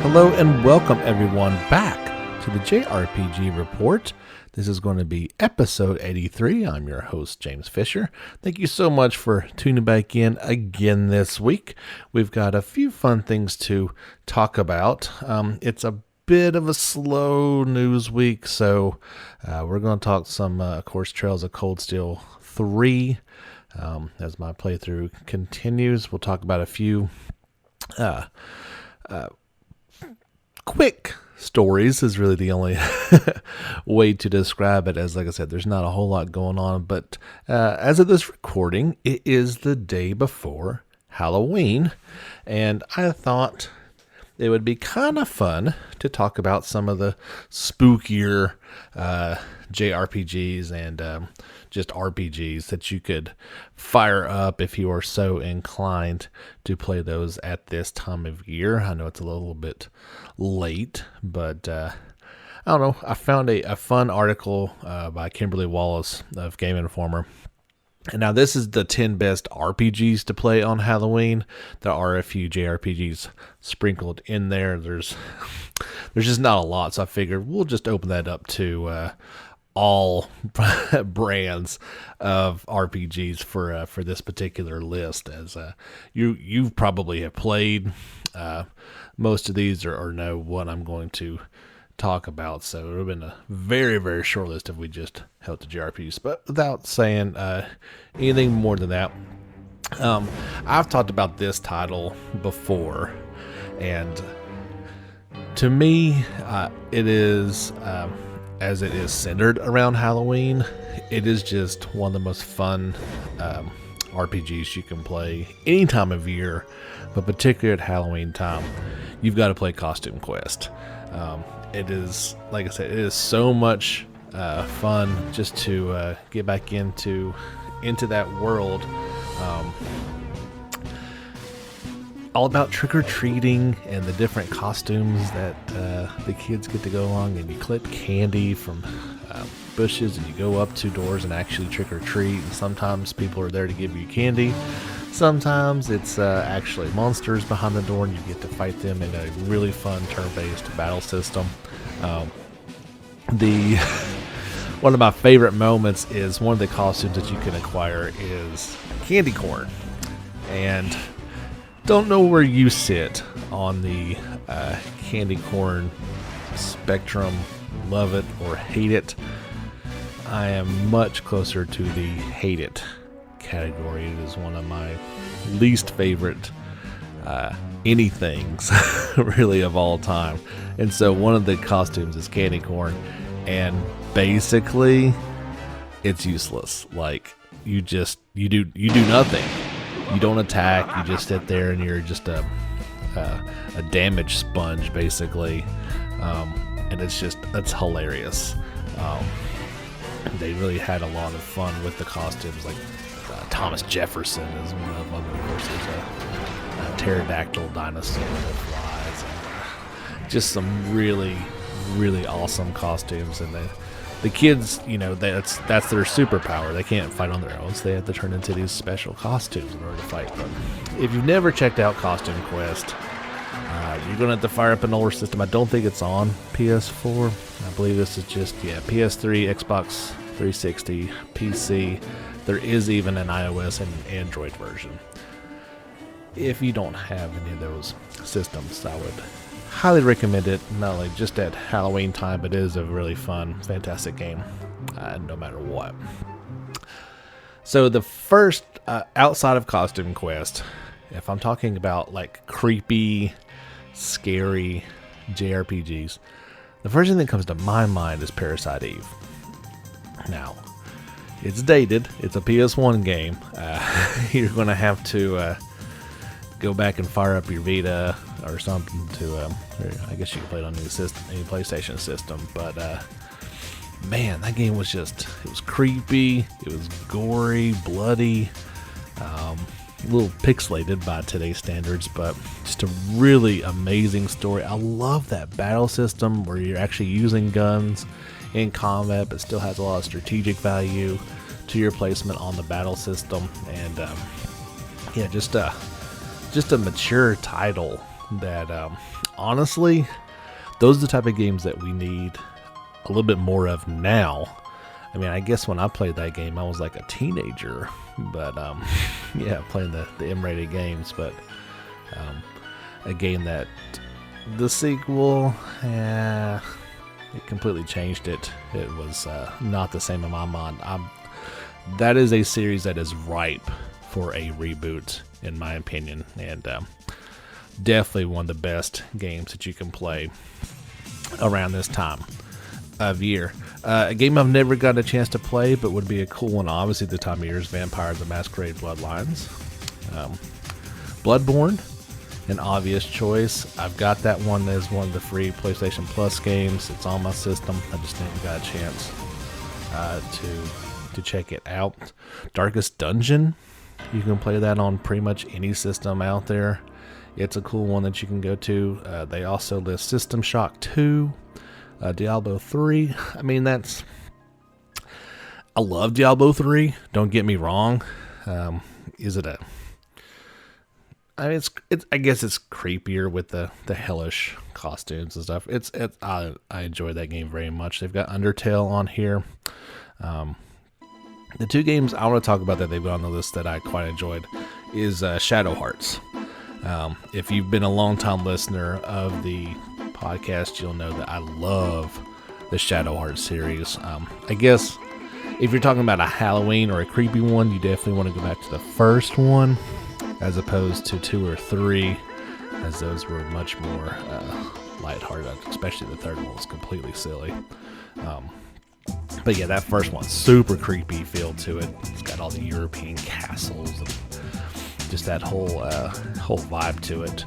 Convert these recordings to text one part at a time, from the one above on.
Hello and welcome everyone back to the JRPG Report. This is going to be episode 83. I'm your host, James Fisher. Thank you so much for tuning back in again this week. We've got a few fun things to talk about. It's a bit of a slow news week, so we're going to talk some, of course, Trails of Cold Steel 3. As my playthrough continues, we'll talk about a few quick stories is really the only way to describe it, as like I said, there's not a whole lot going on, but as of this recording, it is the day before Halloween, and I thought it would be kind of fun to talk about some of the spookier JRPGs and just RPGs that you could fire up if you are so inclined to play those at this time of year. I know it's a little bit late, but I don't know. I found a fun article by Kimberly Wallace of Game Informer. And now this is the 10 best RPGs to play on Halloween. There are a few JRPGs sprinkled in there. There's just not a lot, so I figured we'll just open that up to all brands of RPGs for this particular list, as you probably have played most of these or know what I'm going to talk about, so it would have been a very, very short list if we just held to JRPGs. But without saying anything more than that, I've talked about this title before, and to me, it is, as it is centered around Halloween, it is just one of the most fun RPGs you can play any time of year, but particularly at Halloween time. You've got to play Costume Quest. It is, like I said, it is so much fun just to get back into that world. All about trick-or-treating and the different costumes that the kids get to go along, and you collect candy from bushes, and you go up to doors and actually trick-or-treat. And sometimes people are there to give you candy. Sometimes it's actually monsters behind the door, and you get to fight them in a really fun turn-based battle system. One of my favorite moments is one of the costumes that you can acquire is candy corn, and don't know where you sit on the candy corn spectrum, love it or hate it. I am much closer to the hate it category. It is one of my least favorite anythings really of all time. And so one of the costumes is candy corn, and basically it's useless. Like you do nothing. You don't attack, you just sit there and you're just a damage sponge basically. And it's hilarious. They really had a lot of fun with the costumes. Like Thomas Jefferson is one of them. Of course, there's a pterodactyl dinosaur that flies. And just some really, really awesome costumes. And the kids, you know, that's their superpower. They can't fight on their own, so they have to turn into these special costumes in order to fight them. If you've never checked out Costume Quest, you're going to have to fire up an older system. I don't think it's on PS4. I believe this is just, PS3, Xbox 360, PC. There is even an iOS and Android version. If you don't have any of those systems, I would highly recommend it, not only just at Halloween time, but it is a really fun, fantastic game, no matter what. So the first, outside of Costume Quest, if I'm talking about like creepy, scary JRPGs, the first thing that comes to my mind is Parasite Eve. Now, it's dated. It's a PS1 game. You're going to have to go back and fire up your Vita or something to, I guess you can play it on any PlayStation system. But, man, that game was it was creepy. It was gory, bloody, a little pixelated by today's standards, but just a really amazing story. I love that battle system where you're actually using guns in combat, but still has a lot of strategic value to your placement on the battle system. And just a mature title that honestly, those are the type of games that we need a little bit more of now. I mean, I guess when I played that game, I was like a teenager, but yeah, playing the M-rated games, but a game that the sequel, it completely changed it. It was not the same in my mind. That is a series that is ripe for a reboot, in my opinion, and definitely one of the best games that you can play around this time of year. A game I've never gotten a chance to play, but would be a cool one, obviously, the time of year is Vampire the Masquerade Bloodlines. Bloodborne, an obvious choice. I've got that one as one of the free PlayStation Plus games. It's on my system. I just never got a chance to check it out. Darkest Dungeon, you can play that on pretty much any system out there. It's a cool one that you can go to. They also list System Shock 2, Diablo 3. I mean, I love Diablo 3. Don't get me wrong. Is it I guess it's creepier with the hellish costumes and stuff. I enjoy that game very much. They've got Undertale on here. The two games I want to talk about that they've got on the list that I quite enjoyed is Shadow Hearts. If you've been a long-time listener of the podcast, you'll know that I love the Shadow Hearts series. I guess if you're talking about a Halloween or a creepy one, you definitely want to go back to the first one as opposed to 2 or 3, as those were much more lighthearted, especially the third one was completely silly. But yeah, that first one's super creepy feel to it. It's got all the European castles and just that whole vibe to it.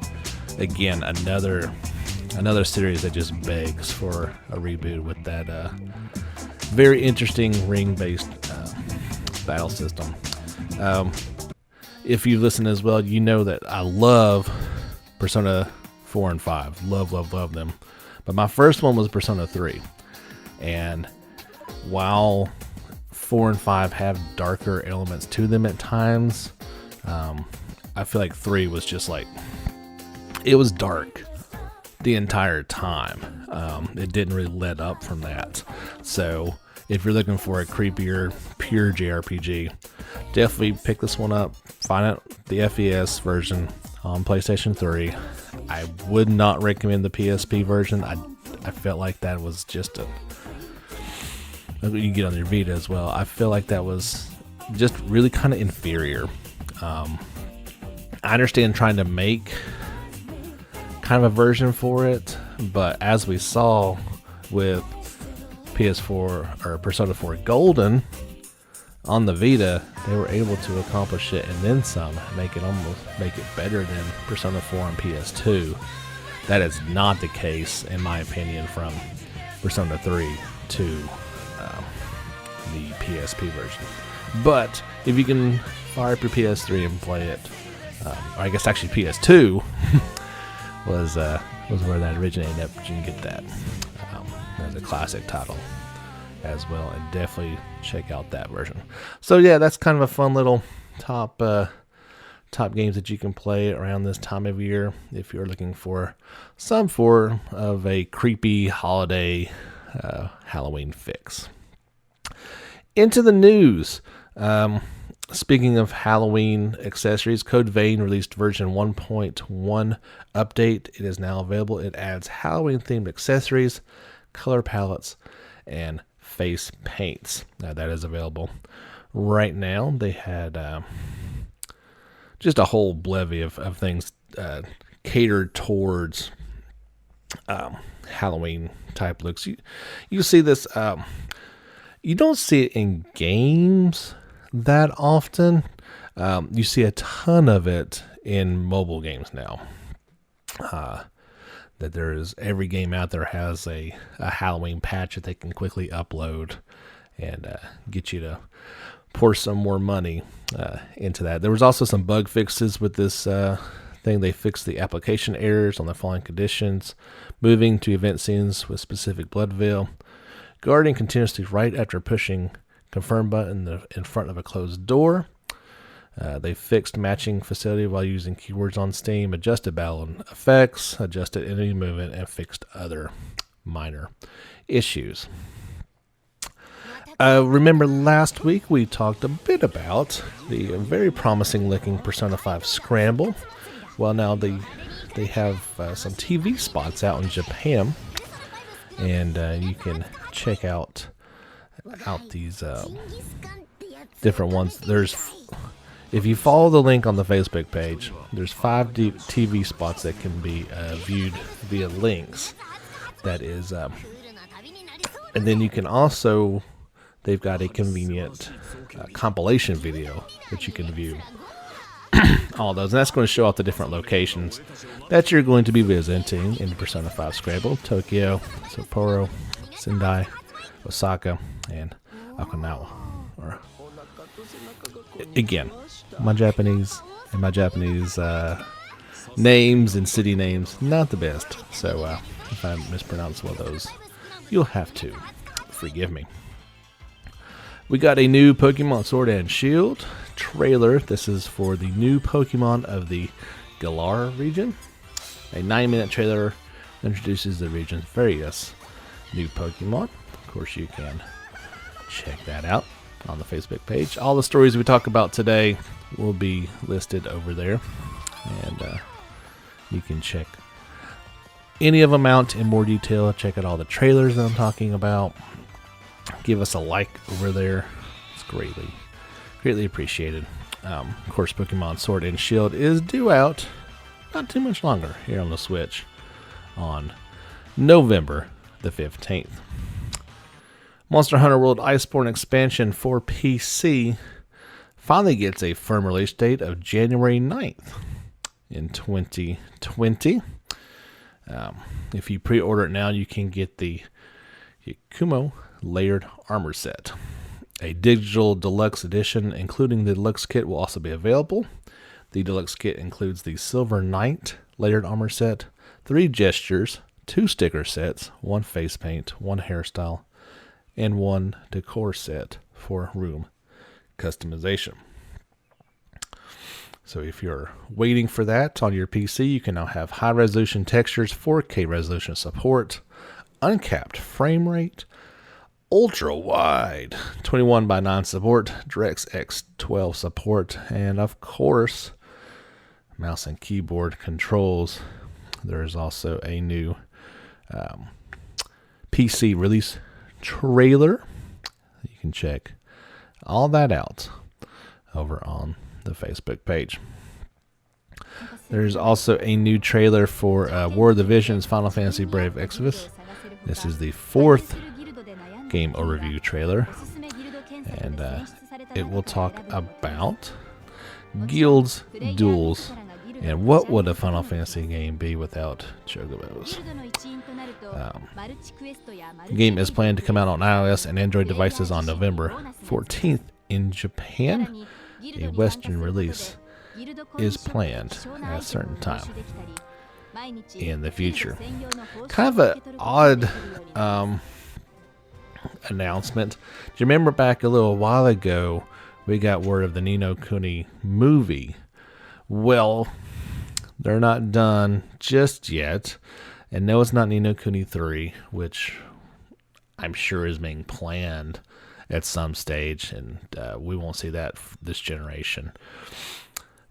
Again, another series that just begs for a reboot with that very interesting ring-based battle system. If you listen as well, you know that I love Persona 4 and 5. Love them. But my first one was Persona 3. And while 4 and 5 have darker elements to them at times, I feel like 3 was just like, it was dark the entire time. It didn't really let up from that. So if you're looking for a creepier, pure JRPG, definitely pick this one up. Find out the FES version on PlayStation 3. I would not recommend the PSP version. I felt like that was just you can get on your Vita as well. I feel like that was just really kind of inferior. I understand trying to make kind of a version for it, but as we saw with PS4 or Persona 4 Golden on the Vita, they were able to accomplish it and then some, make it better than Persona 4 on PS2. That is not the case, in my opinion, from Persona 3 to the PSP version. But if you can fire up your PS3 and play it, or I guess actually PS2 was where that originated. You can get that as a classic title as well, and definitely check out that version. So yeah, that's kind of a fun little top games that you can play around this time of year if you're looking for some form of a creepy holiday Halloween fix. Into the news. Speaking of Halloween accessories, Code Vein released version 1.1 update. It is now available. It adds Halloween-themed accessories, color palettes, and face paints. Now that is available right now. They had just a whole bevy of things catered towards Halloween type looks. You see this. You don't see it in games that often. You see a ton of it in mobile games now. That there is, every game out there has a Halloween patch that they can quickly upload and get you to pour some more money into that. There was also some bug fixes with this thing. They fixed the application errors on the following conditions: moving to event scenes with specific blood veil, guarding continuously right after pushing confirm button in front of a closed door, They fixed matching facility while using keywords on Steam, adjusted battle effects, adjusted enemy movement, and fixed other minor issues. Remember last week we talked a bit about the very promising looking Persona 5 Scramble. Well, now they have some TV spots out in Japan, and you can check out these different ones. If you follow the link on the Facebook page, there's 5 TV spots that can be viewed via links. That is, and then you can also, they've got a convenient compilation video that you can view all those. And that's going to show off the different locations that you're going to be visiting in Persona 5 Scramble: Tokyo, Sapporo, Sendai, Osaka, and Okinawa. Again, my Japanese names and city names, not the best. So if I mispronounce one of those, you'll have to forgive me. We got a new Pokemon Sword and Shield trailer. This is for the new Pokemon of the Galar region. A 9-minute trailer introduces the region's various new Pokemon. Of course, you can check that out on the Facebook page. All the stories we talk about today will be listed over there, and you can check any of them out in more detail. Check out all the trailers that I'm talking about. Give us a like over there. It's greatly appreciated. Of course, Pokemon Sword and Shield is due out not too much longer here on the Switch on November the 15th. Monster Hunter World Iceborne expansion for PC finally gets a firm release date of January 9th in 2020. If you pre-order it now, you can get the Yakumo layered armor set. A digital deluxe edition, including the deluxe kit, will also be available. The deluxe kit includes the Silver Knight layered armor set, 3 gestures, 2 sticker sets, 1 face paint, 1 hairstyle, and 1 decor set for room customization. So if you're waiting for that on your PC, you can now have high resolution textures, 4K resolution support, uncapped frame rate, ultra wide 21:9 support, DirectX 12 support, and of course mouse and keyboard controls. There's also a new PC release trailer. You can check all that out over on the Facebook page. There's also a new trailer for War of the Visions Final Fantasy Brave Exvius. This is the 4th game overview trailer, and it will talk about guilds, duels, and what would a Final Fantasy game be without chocobos. The game is planned to come out on iOS and Android devices on November 14th in Japan. A Western release is planned at a certain time in the future. Kind of an odd announcement. Do you remember back a little while ago we got word of the Ni no Kuni movie? Well, they're not done just yet. And no, it's not Ni no Kuni 3, which I'm sure is being planned at some stage, and we won't see that this generation.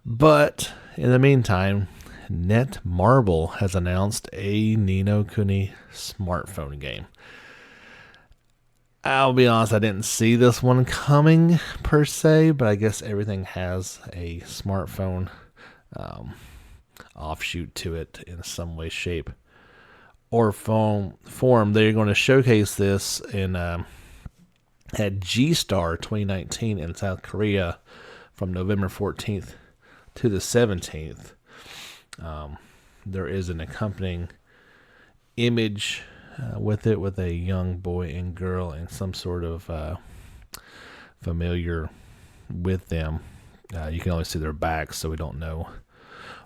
But in the meantime, Netmarble has announced a Ni no Kuni smartphone game. I'll be honest, I didn't see this one coming per se, but I guess everything has a smartphone offshoot to it in some way, shape, or form. They're going to showcase this in at G-Star 2019 in South Korea from November 14th to the 17th. There is an accompanying image with it, with a young boy and girl and some sort of familiar with them. You can only see their backs, so we don't know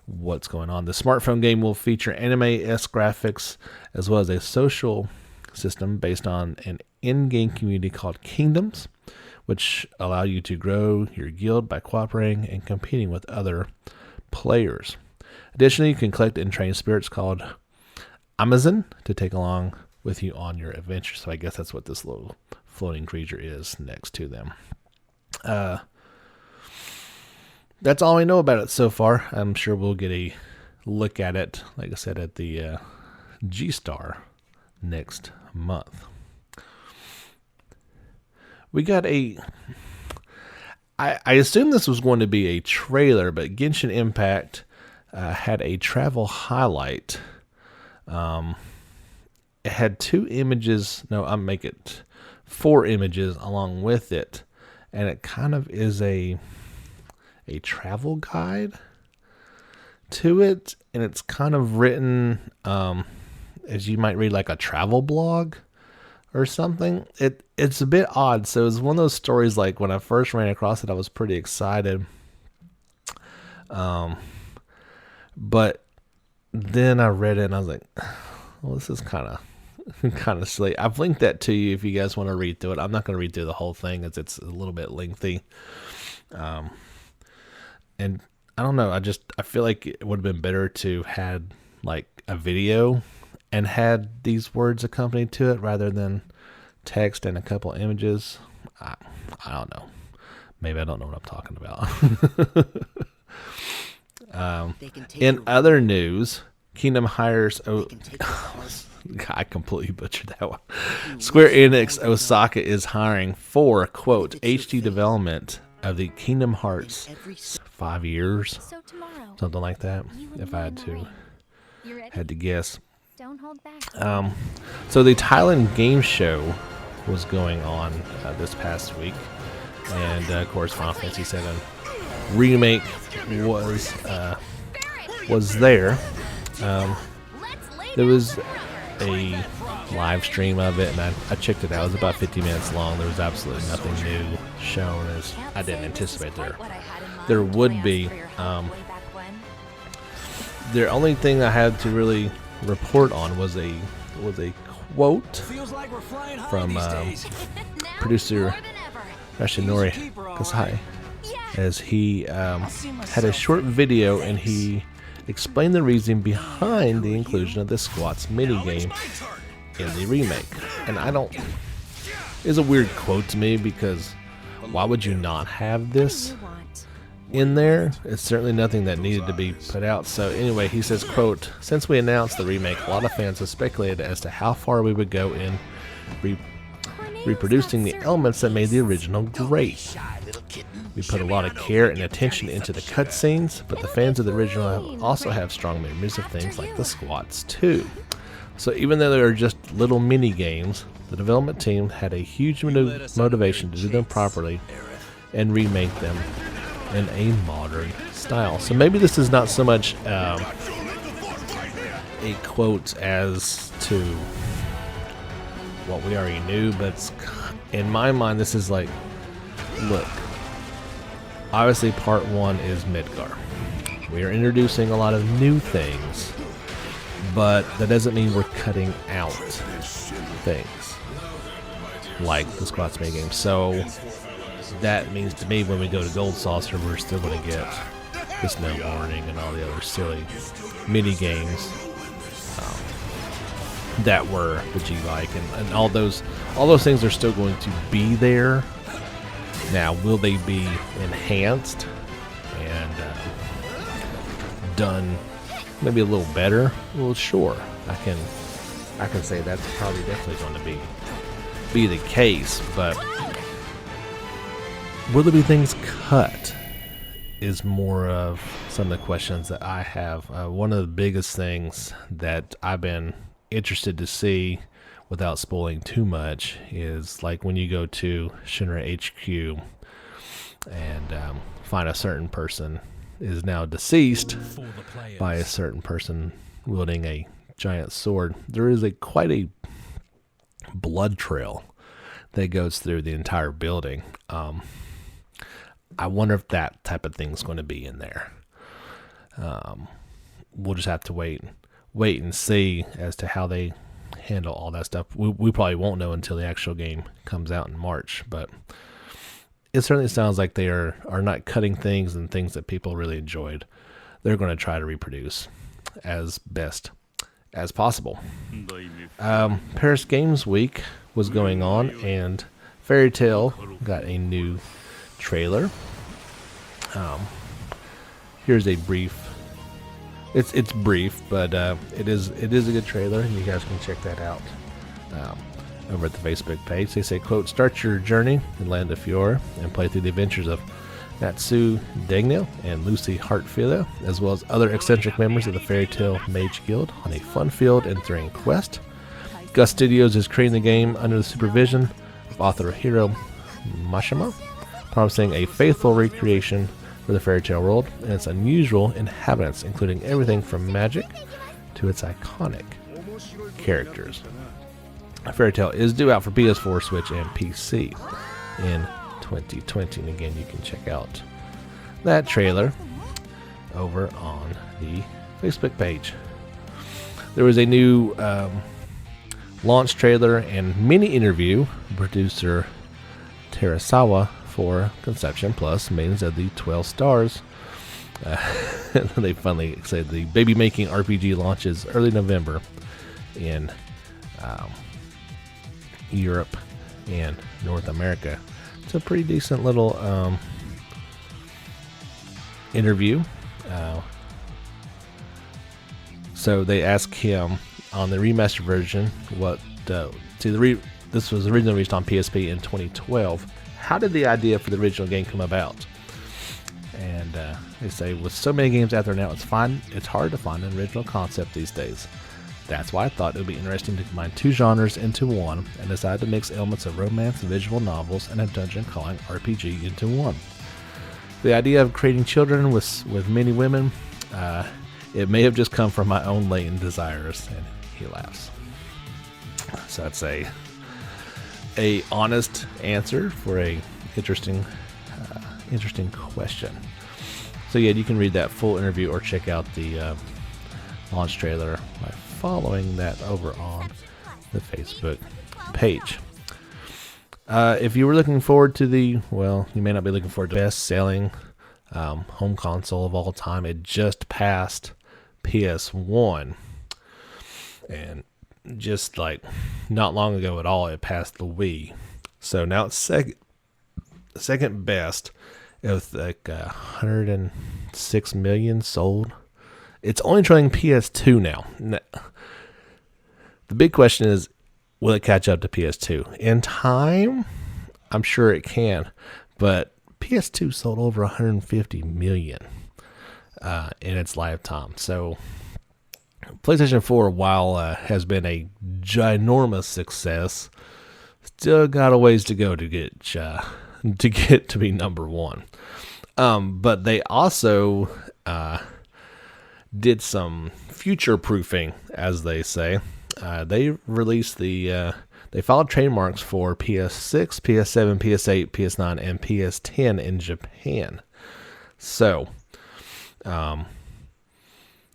what's going on. The smartphone game will feature anime-esque graphics as well as a social system based on an in-game community called Kingdoms, which allow you to grow your guild by cooperating and competing with other players. Additionally, you can collect and train spirits called Amazon to take along with you on your adventure. So I guess that's what this little floating creature is next to them. That's all we know about it so far. I'm sure we'll get a look at it, like I said, at the G-Star next month. We got I assume this was going to be a trailer, but Genshin Impact had a travel highlight. It had 2 images. No, I'll make it 4 images along with it. And it kind of is a travel guide to it. And it's kind of written as you might read like a travel blog or something. It's a bit odd. So it's one of those stories like when I first ran across it, I was pretty excited. But then I read it and I was like, well, this is kind of silly. I've linked that to you if you guys want to read through it. I'm not going to read through the whole thing as it's a little bit lengthy. And I don't know. I feel like it would have been better to had like a video and had these words accompanied to it rather than text and a couple images. I don't know. Maybe I don't know what I'm talking about. In other news, Kingdom hires... I completely butchered that one. Square Enix Osaka is hiring for, quote, HD development of the Kingdom Hearts 5 years. Something like that, if I had to guess. So the Thailand game show was going on this past week. And, of course, Final Fantasy VII Remake was there. There was a live stream of it, and I checked it out. It was about 50 minutes long. There was absolutely nothing new shown, as I didn't anticipate there would be. The only thing I had to really report on was a quote from producer Yoshinori Kasai, as he had a short video and he explained the reason behind the inclusion of the squats minigame in the remake. And it's a weird quote to me, because why would you not have this in there? It's certainly nothing that needed to be put out. So anyway, he says, quote, "Since we announced the remake, a lot of fans have speculated as to how far we would go in reproducing the elements that made the original great. We put a lot of care and attention into the cutscenes, but the fans of the original also have strong memories of things like the squats too. So even though they are just little mini games, the development team had a huge motivation to do them properly and remake them in a modern style." So maybe this is not so much a quote as to what we already knew, but in my mind this is like, look, obviously part 1 is Midgar. We are introducing a lot of new things, but that doesn't mean we're cutting out things like the squats mini game. So that means to me, when we go to Gold Saucer, we're still going to get the snowboarding and all the other silly mini games that were the G-Bike, and all those things are still going to be there. Now, will they be enhanced and done maybe a little better? Well, sure, I can say that's probably definitely going to be the case, but will there be things cut is more of some of the questions that I have. One of the biggest things that I've been interested to see, without spoiling too much, is like when you go to Shinra HQ and find a certain person is now deceased by a certain person wielding a giant sword. There is quite a blood trail that goes through the entire building. I wonder if that type of thing's going to be in there. We'll just have to wait and see as to how they handle all that stuff. We probably won't know until the actual game comes out in March, but it certainly sounds like they are not cutting things and things that people really enjoyed. They're going to try to reproduce as best as possible. Paris Games Week was going on, and Fairy Tail got a new trailer. Here's a brief. It's brief, but it is a good trailer, and you guys can check that out over at the Facebook page. They say, quote, "Start your journey in Land of Fiora and play through the adventures of Natsu Dagnil and Lucy Heartfield, as well as other eccentric members of the Fairy Tail Mage Guild on a fun-filled and thrilling quest." Gus Studios is creating the game under the supervision of author Hiro Mashima, promising a faithful recreation for the Fairy Tail world and its unusual inhabitants, including everything from magic to its iconic characters. Fairy Tail is due out for PS4, Switch, and PC in 2020. And again, you can check out that trailer over on the Facebook page. There was a new launch trailer and mini interview. Producer Terasawa for Conception Plus, Maidens of the 12 Stars. They finally said the baby making RPG launches early November in Europe and North America. It's a pretty decent little interview. So they asked him on the remastered version this was originally released on PSP in 2012. How did the idea for the original game come about? And they say, with so many games out there now, it's hard to find an original concept these days. That's why I thought it would be interesting to combine two genres into one, and decided to mix elements of romance and visual novels and a dungeon crawling RPG into one. The idea of creating children with many women, it may have just come from my own latent desires, and he laughs. So that's a honest answer for a interesting question. So yeah, you can read that full interview or check out the launch trailer by following that over on the Facebook page. If you were looking forward to you may not be looking forward to the best-selling home console of all time. It just passed PS1, and just like not long ago at all, it passed the Wii. So now it's second best with like 106 million sold. It's only trailing PS2 now. The big question is, will it catch up to PS2 in time? I'm sure it can, but PS2 sold over 150 million in its lifetime. So PlayStation 4, while has been a ginormous success, still got a ways to go to get to be number one. But they also did some future proofing, as they say. They released they filed trademarks for PS6, PS7, PS8, PS9, and PS10 in Japan. So,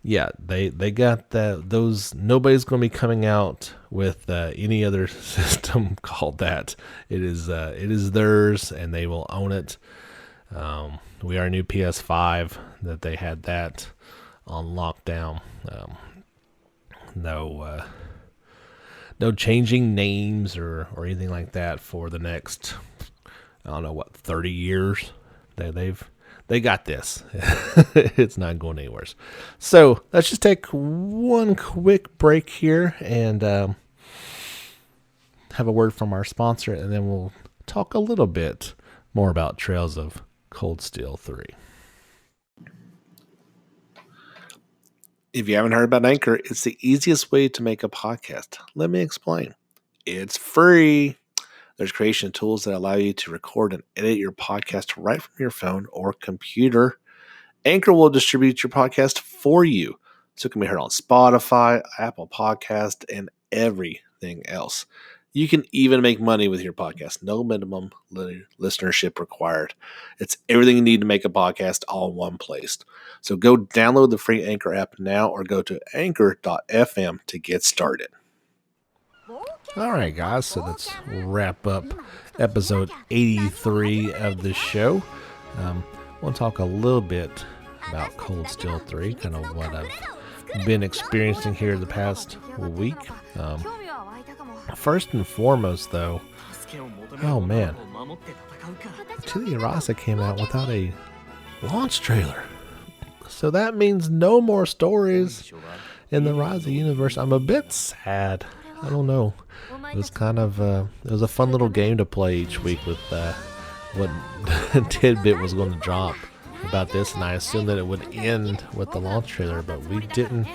yeah, they got those. Nobody's going to be coming out with any other system called that. It is theirs, and they will own it. We are new PS5 that they had that on lockdown. No changing names or anything like that for the next, 30 years. They got this. It's not going anywhere. So let's just take one quick break here and have a word from our sponsor, and then we'll talk a little bit more about Trails of Cold Steel 3. If you haven't heard about Anchor, it's the easiest way to make a podcast. Let me explain. It's free. There's creation tools that allow you to record and edit your podcast right from your phone or computer. Anchor will distribute your podcast for you, so it can be heard on Spotify, Apple Podcast, and everything else. You can even make money with your podcast. No minimum listenership required. It's everything you need to make a podcast all in one place. So go download the free Anchor app now or go to anchor.fm to get started. Alright guys, so let's wrap up episode 83 of the show. We'll talk a little bit about Cold Steel 3, kind of what I've been experiencing here the past week. First and foremost though, oh man, Atelier Ryza came out without a launch trailer. So that means no more stories in the Ryza universe. I'm a bit sad. I don't know. It was kind of it was a fun little game to play each week with what tidbit was going to drop about this, and I assumed that it would end with the launch trailer, but we didn't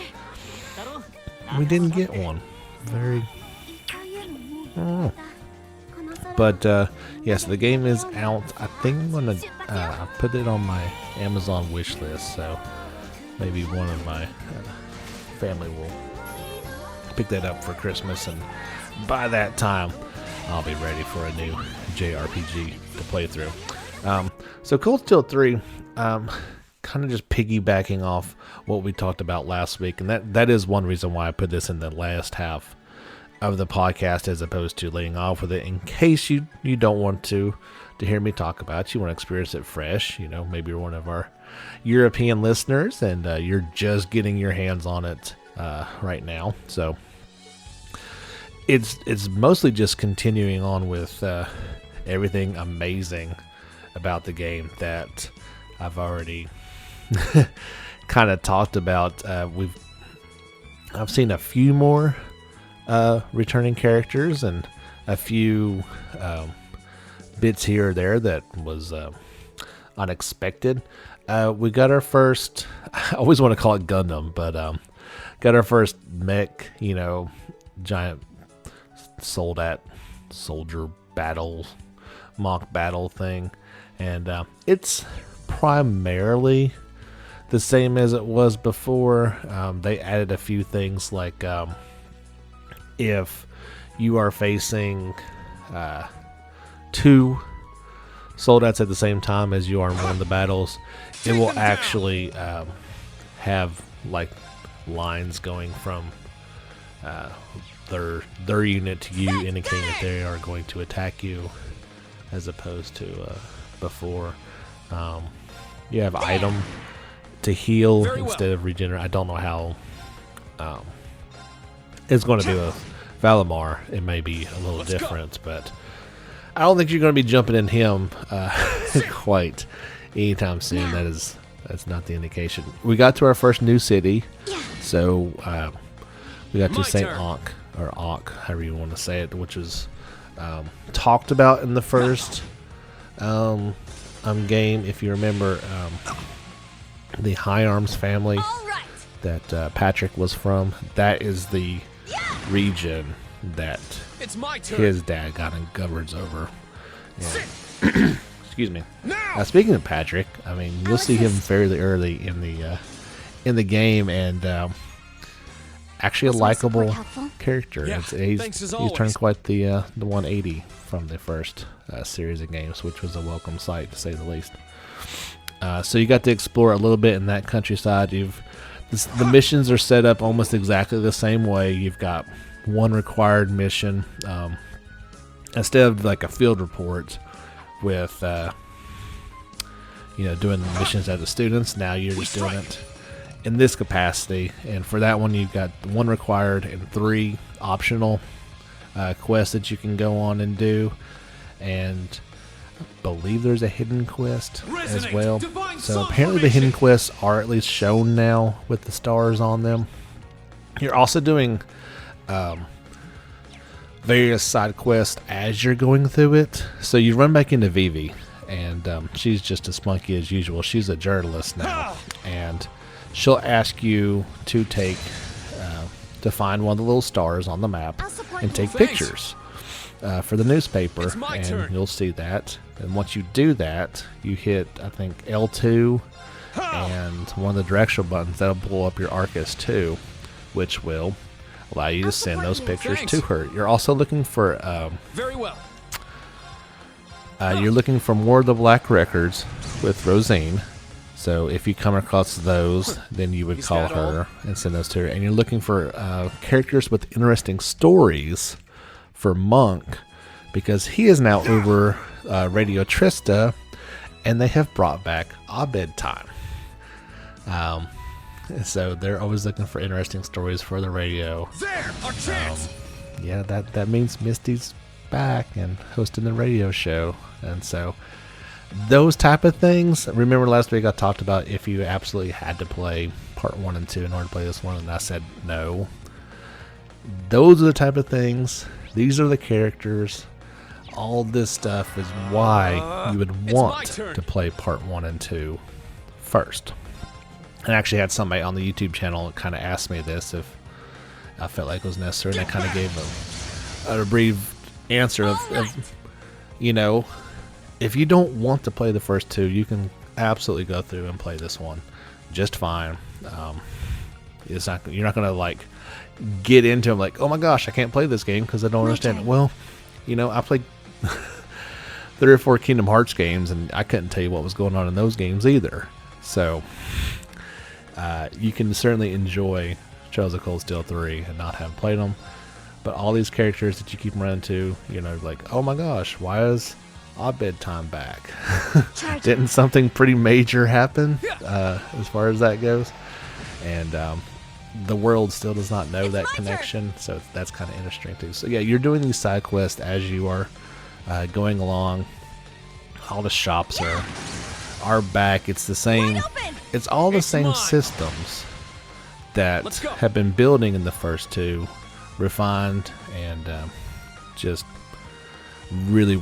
get one. Very But yeah, so the game is out. I think I'm gonna put it on my Amazon wish list, so maybe one of my family will pick that up for Christmas, and by that time I'll be ready for a new JRPG to play through. So Cold Steel 3, kind of just piggybacking off what we talked about last week, and that is one reason why I put this in the last half of the podcast as opposed to laying off with it, in case you don't want to hear me talk about it. You want to experience it fresh. You know, maybe you're one of our European listeners and you're just getting your hands on it right now. So it's mostly just continuing on with everything amazing about the game that I've already kind of talked about. I've seen a few more returning characters and a few bits here or there that was unexpected. We got our first, I always want to call it Gundam, but got our first mech, giant soldier battle, mock battle thing, and it's primarily the same as it was before. They added a few things like if you are facing two soldats at the same time as you are in one of the battles, it will actually have like lines going from their unit to you, indicating that they are going to attack you, as opposed to before. You have item to heal instead of regenerate. I don't know how it's going to be with Valimar. It may be a little different, but I don't think you're going to be jumping in him quite anytime soon. That's not the indication. We got to our first new city, so we got to St. Ankh, or Ankh, however you want to say it, which was talked about in the first game. If you remember, the High Arms family that Patrick was from, that is the region that his dad got in governs over. Yeah. Excuse me. Speaking of Patrick, I mean, you'll see him fairly early in the game, and actually a likable character. He's turned quite the 180 from the first series of games, which was a welcome sight to say the least. So you got to explore a little bit in that countryside. The missions are set up almost exactly the same way. You've got one required mission. Instead of like a field report with doing the missions as the students, now you're just doing it in this capacity. And for that one, you've got one required and 3 optional quests that you can go on and do, and I believe there's a hidden quest as well. So apparently the hidden quests are at least shown now with the stars on them. You're also doing various side quests as you're going through it. So you run back into Vivi, and she's just as spunky as usual. She's a journalist now, and she'll ask you to to find one of the little stars on the map and take pictures for the newspaper, and you'll see that. And once you do that, you hit, I think, L2 and one of the directional buttons. That'll blow up your Arcus 2, which will allow you to send those pictures to her. You're also looking for you're looking for more of the black records with Rosine. So if you come across those, then you would call her and send those to her. And you're looking for characters with interesting stories for Monk because he is now over Radio Trista, and they have brought back Abed Time. So they're always looking for interesting stories for the radio. Yeah, that means Misty's back and hosting the radio show, and so those type of things. Remember last week I talked about if you absolutely had to play part 1 and 2 in order to play this one, and I said no. Those are the type of things. These are the characters. All this stuff is why you would want to play part 1 and 2 first. And I actually had somebody on the YouTube channel kind of ask me this if I felt like it was necessary, and I kind of gave a brief answer of, you know, if you don't want to play the first 2, you can absolutely go through and play this one just fine. It's not, you're not gonna like get into them like, oh my gosh, I can't play this game because I don't understand it. Well, you know, I played 3 or 4 Kingdom Hearts games, and I couldn't tell you what was going on in those games either. So you can certainly enjoy Trails of Cold Steel 3 and not have played them. But all these characters that you keep running to, you know, like, oh my gosh, why is Abed Time back? Didn't something pretty major happen as far as that goes? And the world still does not know that connection, so that's kind of interesting too. So yeah, you're doing these side quests as you are going along. All the shops are back. It's the same. It's all the same systems that have been building in the first 2, refined and just really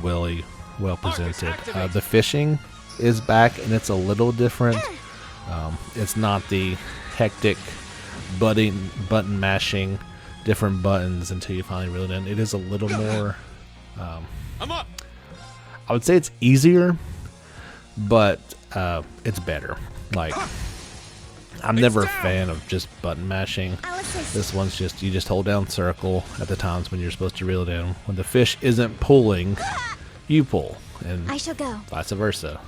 well presented. The fishing is back, and it's a little different. It's not the hectic button mashing different buttons until you finally reel it in. It is a little more I would say it's easier, but it's better. Like, I'm never a fan of just button mashing. This one's just, you just hold down circle at the times when you're supposed to reel it in. When the fish isn't pulling, you pull, and vice versa.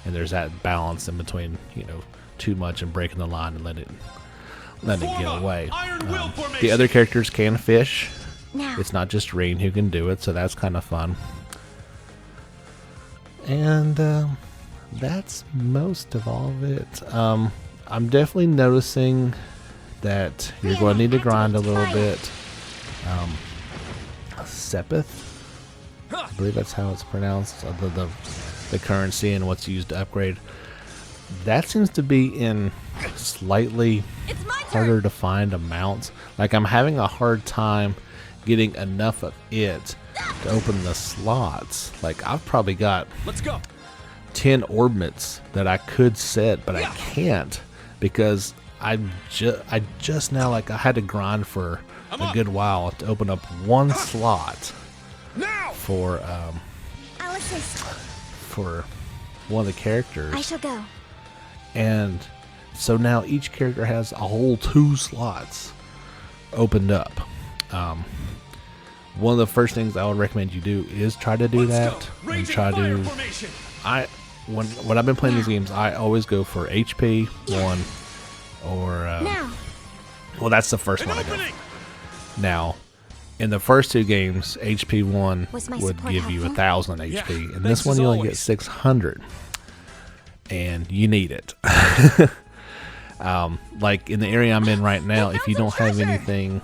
And there's that balance in between, you know, too much and breaking the line and letting it get away. The other characters can fish. It's not just Rain who can do it, so that's kind of fun. And that's most of all of it. I'm definitely noticing that you're going to need to grind a little bit. Sepith, I believe that's how it's pronounced. The currency and what's used to upgrade. That seems to be in slightly harder to find amounts. Like, I'm having a hard time getting enough of it to open the slots. Like, I've probably got 10 orbits that I could set, but I can't because I just now, like, I had to grind for a good while to open up one slot for one of the characters. I shall go. And so now each character has a whole 2 slots opened up. One of the first things I would recommend you do is try to do that. And try to. When I've been playing these games, I always go for HP 1 or well, that's the first one I go. Now, in the first 2 games, HP 1 would give you 1,000 HP. In this one, you only get 600, and you need it. Like in the area I'm in right now, if you don't have anything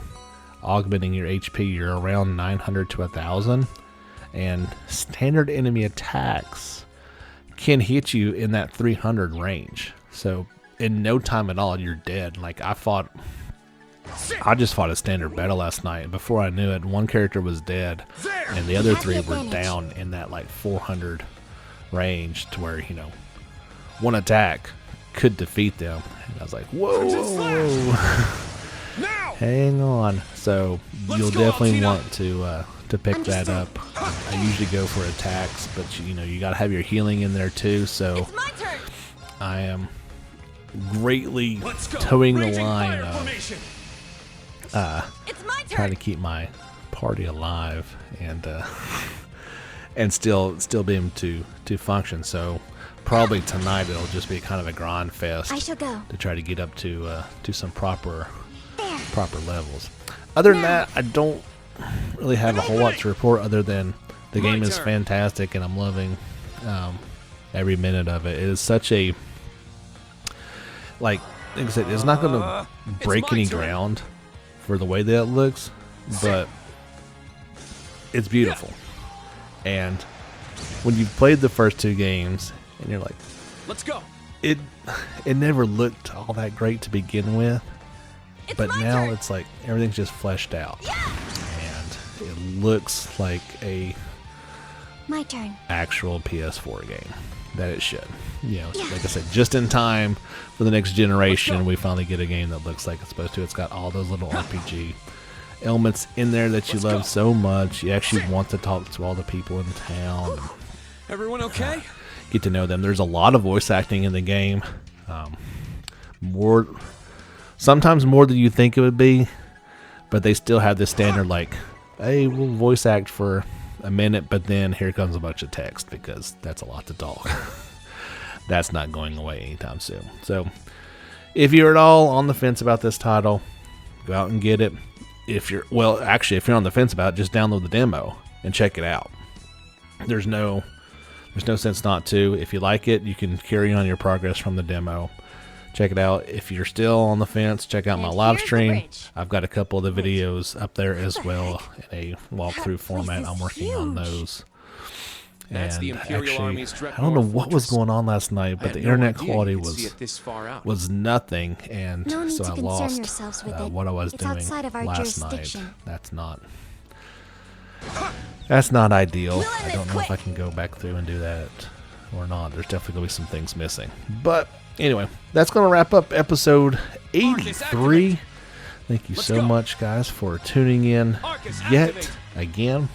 augmenting your HP, you're around 900 to 1,000, and standard enemy attacks can hit you in that 300 range. So in no time at all, you're dead. Like, I just fought a standard battle last night, and before I knew it, one character was dead, and the other 3 were down in that like 400 range, to where, you know, one attack could defeat them. And I was like, whoa. Hang on. So you'll definitely want to pick that up. I usually go for attacks, but you know, you gotta have your healing in there too. So I am greatly towing the line of trying to keep my party alive and still be able to function. So probably tonight it'll just be kind of a grind fest to try to get up to some proper levels. Other than that, I don't really have a whole lot to report other than the game is fantastic and I'm loving every minute of it. It is such a, like I said, it's not going to break any ground for the way that it looks, but it's beautiful. And when you've played the first 2 games and you're like, let's go. It never looked all that great to begin with, but now it's like everything's just fleshed out, and it looks like a actual PS4 game that it should. You know, like I said, just in time for the next generation, we finally get a game that looks like it's supposed to. It's got all those little RPG elements in there that you love so much. You actually want to talk to all the people in town. Everyone okay? Get to know them. There's a lot of voice acting in the game. Sometimes more than you think it would be, but they still have this standard like, hey, we'll voice act for a minute, but then here comes a bunch of text because that's a lot to talk. That's not going away anytime soon. So if you're at all on the fence about this title, go out and get it. If you're on the fence about it, just download the demo and check it out. There's no sense not to. If you like it, you can carry on your progress from the demo. Check it out. If you're still on the fence, check out my live stream. I've got a couple of the videos up there as well in a walkthrough format. I'm working on those. And actually, I don't know what was going on last night, but the internet quality was nothing, and so I lost what I was doing last night. That's not ideal. I don't know if I can go back through and do that or not. There's definitely going to be some things missing. But anyway, that's going to wrap up episode 83. Thank you so much, guys, for tuning in yet again.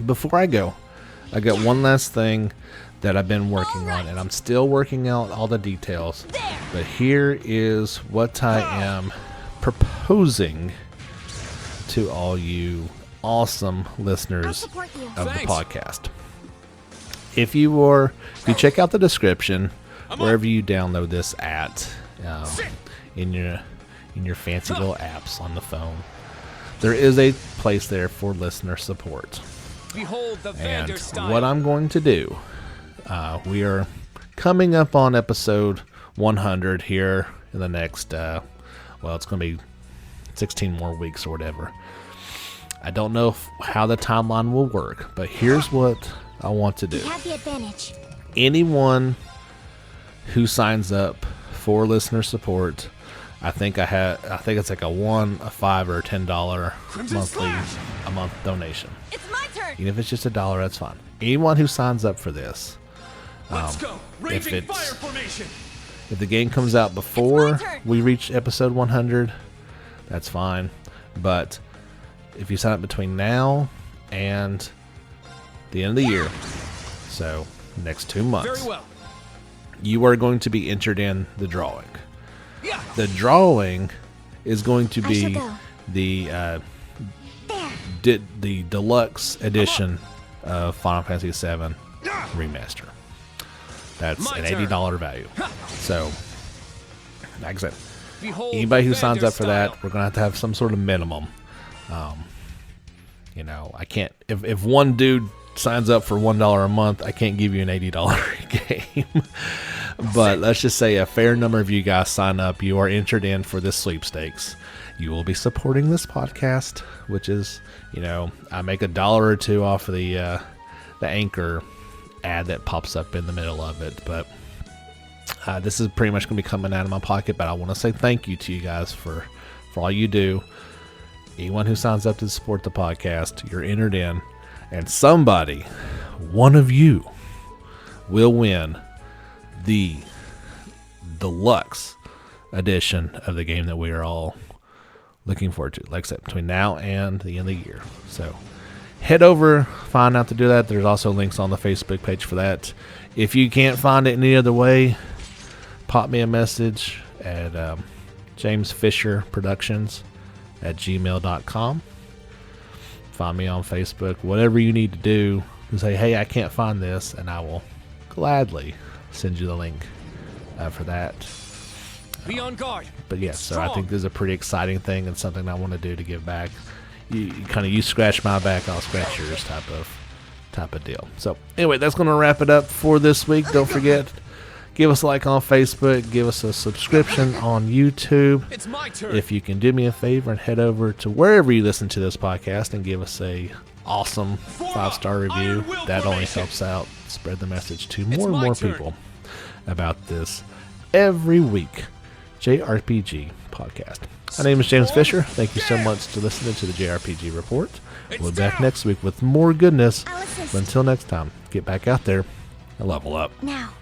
Before I go, I got one last thing that I've been working on, and I'm still working out all the details. But here is what I am proposing to all you awesome listeners of the podcast. If you check out the description wherever you download this at, in your fancy little apps on the phone, there is a place there for listener support. And what I'm going to do, we are coming up on episode 100 here in the next, it's going to be 16 more weeks or whatever. I don't know how the timeline will work, but here's what I want to do. You have the advantage. Anyone who signs up for listener support, I think it's like a $1, a $5, or a $10 a month donation. It's my turn. Even if it's just $1, that's fine. Anyone who signs up for this, if the game comes out before we reach episode 100, that's fine. But if you sign up between now and the end of the year, so next 2 months, you are going to be entered in the drawing. The drawing is going to be the deluxe edition of Final Fantasy VII Remaster. That's an $80 value. So, like I said, anybody who signs up for that, we're going to have some sort of minimum. I can't, if one dude signs up for $1 a month, I can't give you an $80 game. But let's just say a fair number of you guys sign up. You are entered in for this sweepstakes. You will be supporting this podcast, which is, I make $1 or $2 off of the Anchor ad that pops up in the middle of it. But this is pretty much going to be coming out of my pocket. But I want to say thank you to you guys for all you do. Anyone who signs up to support the podcast, you're entered in, and somebody, one of you, will win the deluxe edition of the game that we are all looking forward to, like I said, between now and the end of the year. So head over, find out to do that. There's also links on the Facebook page for that. If you can't find it any other way, pop me a message at jamesfisherproductions@gmail.com. Find me on Facebook, whatever you need to do to say, hey, I can't find this, and I will gladly send you the link for that. Be on guard. But yeah, so I think this is a pretty exciting thing and something I want to do to give back. you kind of you scratch my back, I'll scratch yours type of deal. So anyway, that's going to wrap it up for this week. Don't forget, give us a like on Facebook, give us a subscription on YouTube. It's my turn. If you can do me a favor and head over to wherever you listen to this podcast and give us a awesome 5-star review, that only helps out spread the message to more and more people about this every week JRPG podcast. My name is James Fisher. Thank you so much for listening to the JRPG Report. We'll be back next week with more goodness. But until next time, get back out there and level up. Now.